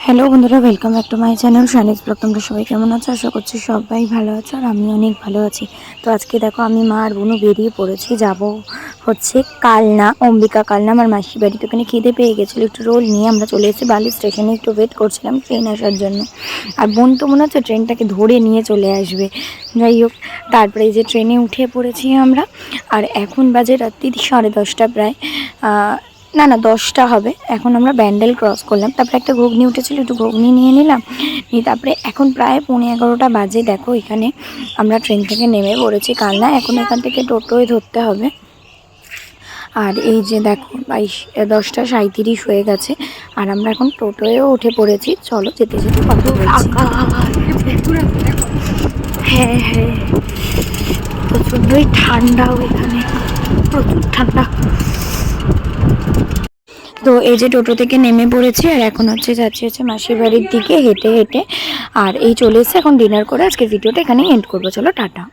Hello বন্ধুরা, welcome back to my channel Shani's blog. তোমরা সবাই কেমন আছো? আশা করছি সবাই ভালো আছো আর আমি অনেক ভালো আছি। তো আজকে দেখো আমি মা আর বোনও বেরিয়ে পড়েছি, যাব হচ্ছে কালনা, অম্বিকা কালনা আমার মাসির বাড়ি। তো ওখানে খিদে পেয়ে গেছিলো, একটু রোল নিয়ে আমরা চলে এসেছি বালি স্টেশনে, একটু ওয়েট করছিলাম ট্রেন আসার জন্য। আর বোন তো মনে হচ্ছে ট্রেনটাকে ধরে নিয়ে চলে আসবে। যাই হোক, তারপরে এই যে ট্রেনে উঠে পড়েছি আমরা। আর এখন বাজে রাত্রি 10:30 প্রায়, না 10টা হবে। এখন আমরা ব্যান্ডেল ক্রস করলাম, তারপরে একটা ঘুগনি উঠেছিল, একটু ঘুগনি নিয়ে নিলাম, নিয়ে তারপরে এখন প্রায় 11:15 বাজে। দেখো এখানে আমরা ট্রেন থেকে নেমে পড়েছি কালনা। এখন এখান থেকে টোটোয় ধরতে হবে। আর এই যে দেখো 10:37 হয়ে গেছে আর আমরা এখন টোটোয়েও উঠে পড়েছি। চলো যেতে যেতে কথা বলছি। হ্যাঁ হ্যাঁ, প্রচণ্ডই ঠান্ডাও এখানে, প্রচুর ঠান্ডা। তো এই যে টোটো থেকে নেমে পড়েছি আর এখন যাচ্ছি মাসির বাড়ির দিকে হেঁটে হেঁটে। আর এই চলে এসে এখন ডিনার করে আজকের ভিডিওটা এখানেই এন্ড করবো। চলো টাটা।